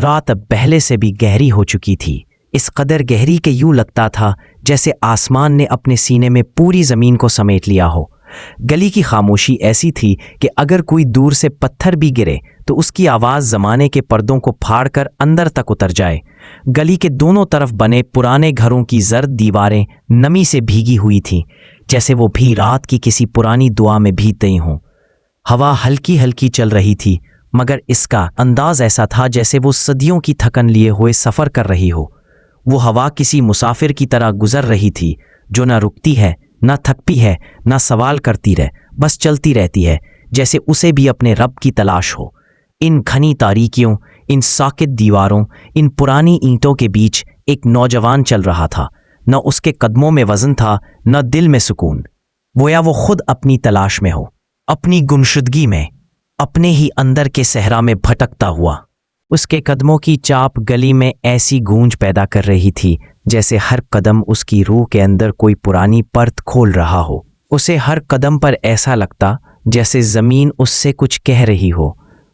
رات اب پہلے سے بھی گہری ہو چکی تھی، اس قدر گہری کہ یوں لگتا تھا جیسے آسمان نے اپنے سینے میں پوری زمین کو سمیٹ لیا ہو۔ گلی کی خاموشی ایسی تھی کہ اگر کوئی دور سے پتھر بھی گرے تو اس کی آواز زمانے کے پردوں کو پھاڑ کر اندر تک اتر جائے۔ گلی کے دونوں طرف بنے پرانے گھروں کی زرد دیواریں نمی سے بھیگی ہوئی تھیں، جیسے وہ بھی رات کی کسی پرانی دعا میں بھیگ گئی ہوں۔ ہوا ہلکی ہلکی چل رہی تھی، مگر اس کا انداز ایسا تھا جیسے وہ صدیوں کی تھکن لیے ہوئے سفر کر رہی ہو۔ وہ ہوا کسی مسافر کی طرح گزر رہی تھی جو نہ رکتی ہے، نہ تھکتی ہے، نہ سوال کرتی بس چلتی رہتی ہے، جیسے اسے بھی اپنے رب کی تلاش ہو۔ ان گھنی تاریکیوں، ان ساکت دیواروں، ان پرانی اینٹوں کے بیچ ایک نوجوان چل رہا تھا۔ نہ اس کے قدموں میں وزن تھا، نہ دل میں سکون، گویا وہ خود اپنی تلاش میں ہو، اپنی گمشدگی میں، اپنے ہی اندر کے صحرا میں بھٹکتا ہوا۔ اس کے قدموں کی چاپ گلی میں ایسی گونج پیدا کر رہی تھی جیسے ہر قدم اس کی روح کے اندر کوئی پرانی پرت کھول رہا ہو۔ اسے ہر قدم پر ایسا لگتا جیسے زمین اس سے کچھ کہہ رہی ہو،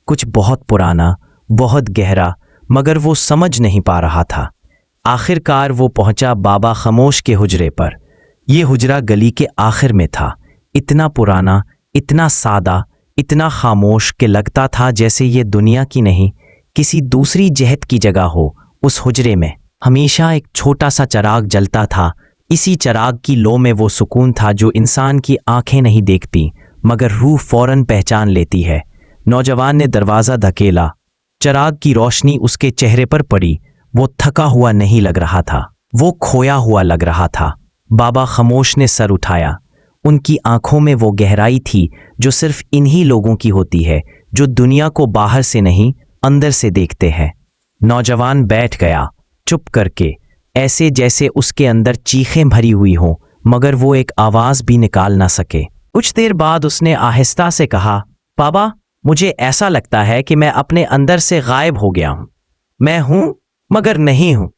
کچھ بہت پرانا، بہت گہرا، مگر وہ سمجھ نہیں پا رہا تھا۔ آخر کار وہ پہنچا بابا خاموش کے حجرے پر۔ یہ حجرہ گلی کے آخر میں تھا، اتنا پرانا، اتنا سادہ، اتنا خاموش کہ لگتا تھا جیسے یہ دنیا کی نہیں، کسی دوسری جہت کی جگہ ہو۔ اس حجرے میں ہمیشہ ایک چھوٹا سا چراغ جلتا تھا۔ اسی چراغ کی لو میں وہ سکون تھا جو انسان کی آنکھیں نہیں دیکھتی مگر روح فوراً پہچان لیتی ہے۔ نوجوان نے دروازہ دھکیلا، چراغ کی روشنی اس کے چہرے پر پڑی۔ وہ تھکا ہوا نہیں لگ رہا تھا، وہ کھویا ہوا لگ رہا تھا۔ بابا خاموش نے سر اٹھایا۔ ان کی آنکھوں میں وہ گہرائی تھی جو صرف انہی لوگوں کی ہوتی ہے جو دنیا کو باہر سے نہیں اندر سے دیکھتے ہیں۔ نوجوان بیٹھ گیا، چپ کر کے، ایسے جیسے اس کے اندر چیخیں بھری ہوئی ہوں مگر وہ ایک آواز بھی نکال نہ سکے۔ کچھ دیر بعد اس نے آہستہ سے کہا، بابا، مجھے ایسا لگتا ہے کہ میں اپنے اندر سے غائب ہو گیا ہوں۔ میں ہوں مگر نہیں ہوں،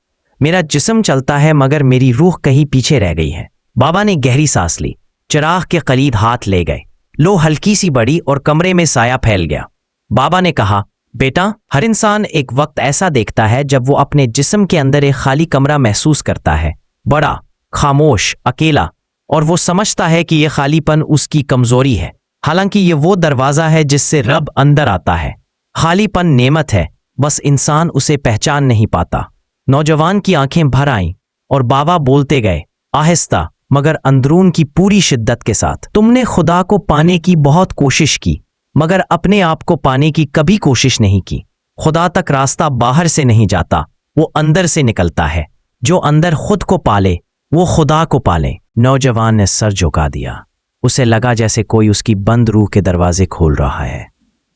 میرا جسم چلتا ہے مگر میری روح کہیں پیچھے رہ گئی ہے۔ بابا نے گہری سانس لی، چراغ کے قریب ہاتھ لے گئے۔ لو ہلکی سی بڑی اور کمرے میں سایہ پھیل گیا۔ بابا نے کہا، بیٹا، ہر انسان ایک وقت ایسا دیکھتا ہے جب وہ اپنے جسم کے اندر ایک خالی کمرہ محسوس کرتا ہے، بڑا، خاموش، اکیلا، اور وہ سمجھتا ہے کہ یہ خالی پن اس کی کمزوری ہے، حالانکہ یہ وہ دروازہ ہے جس سے رب اندر آتا ہے۔ خالی پن نعمت ہے، بس انسان اسے پہچان نہیں پاتا۔ نوجوان کی آنکھیں بھر آئیں اور بابا بولتے گئے، آہستہ مگر اندرون کی پوری شدت کے ساتھ، تم نے خدا کو پانے کی بہت کوشش کی مگر اپنے آپ کو پانے کی کبھی کوشش نہیں کی۔ خدا تک راستہ باہر سے نہیں جاتا، وہ اندر سے نکلتا ہے۔ جو اندر خود کو پالے وہ خدا کو پالے۔ نوجوان نے سر جھکا دیا، اسے لگا جیسے کوئی اس کی بند روح کے دروازے کھول رہا ہے۔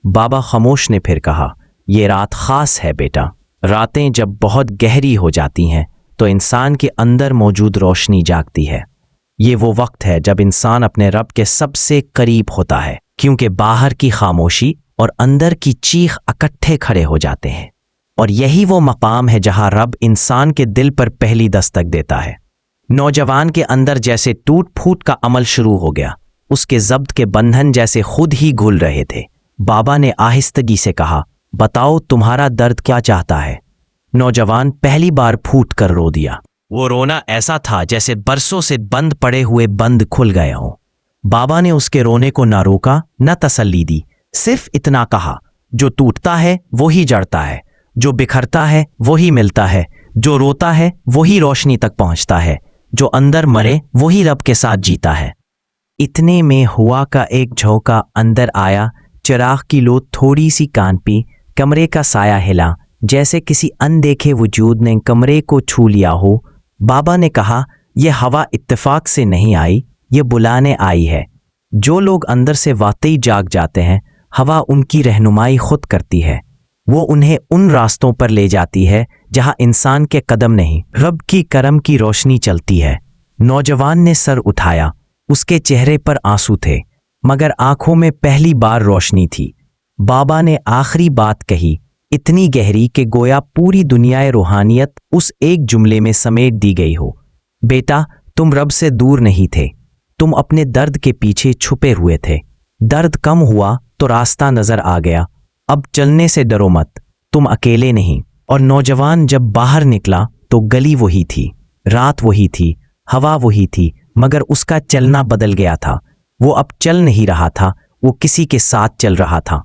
بابا خاموش نے پھر کہا، یہ رات خاص ہے بیٹا۔ راتیں جب بہت گہری ہو جاتی ہیں تو انسان کے اندر موجود روشنی جاگتی ہے۔ یہ وہ وقت ہے جب انسان اپنے رب کے سب سے قریب ہوتا ہے، کیونکہ باہر کی خاموشی اور اندر کی چیخ اکٹھے کھڑے ہو جاتے ہیں، اور یہی وہ مقام ہے جہاں رب انسان کے دل پر پہلی دستک دیتا ہے۔ نوجوان کے اندر جیسے ٹوٹ پھوٹ کا عمل شروع ہو گیا، اس کے ضبط کے بندھن جیسے خود ہی گھل رہے تھے۔ بابا نے آہستگی سے کہا، بتاؤ تمہارا درد کیا چاہتا ہے؟ نوجوان پہلی بار پھوٹ کر رو دیا۔ وہ رونا ایسا تھا جیسے برسوں سے بند پڑے ہوئے بند کھل گئے ہوں۔ بابا نے اس کے رونے کو نہ روکا نہ تسلی دی، صرف اتنا کہا، جو ٹوٹتا ہے وہی جڑتا ہے، جو بکھرتا ہے وہی ملتا ہے، جو روتا ہے وہی روشنی تک پہنچتا ہے، جو اندر مرے وہی رب کے ساتھ جیتا ہے۔ اتنے میں ہوا کا ایک جھونکا اندر آیا، چراغ کی لو تھوڑی سی کانپی، کمرے کا سایہ ہلا جیسے کسی اندیکھے وجود نے کمرے کو چھو لیا ہو۔ بابا نے کہا، یہ ہوا اتفاق سے نہیں آئی، یہ بلانے آئی ہے۔ جو لوگ اندر سے واقعی جاگ جاتے ہیں، ہوا ان کی رہنمائی خود کرتی ہے، وہ انہیں ان راستوں پر لے جاتی ہے جہاں انسان کے قدم نہیں، رب کی کرم کی روشنی چلتی ہے۔ نوجوان نے سر اٹھایا، اس کے چہرے پر آنسو تھے مگر آنکھوں میں پہلی بار روشنی تھی۔ بابا نے آخری بات کہی، اتنی گہری کہ گویا پوری دنیا روحانیت اس ایک جملے میں سمیٹ دی گئی ہو۔ بیٹا، تم رب سے دور نہیں تھے، تم اپنے درد کے پیچھے چھپے ہوئے تھے۔ درد کم ہوا تو راستہ نظر آ گیا۔ اب چلنے سے ڈرو مت، تم اکیلے نہیں، اور نوجوان جب باہر نکلا تو گلی وہی تھی، رات وہی تھی، ہوا وہی تھی، مگر اس کا چلنا بدل گیا تھا۔ وہ اب چل نہیں رہا تھا، وہ کسی کے ساتھ چل رہا تھا۔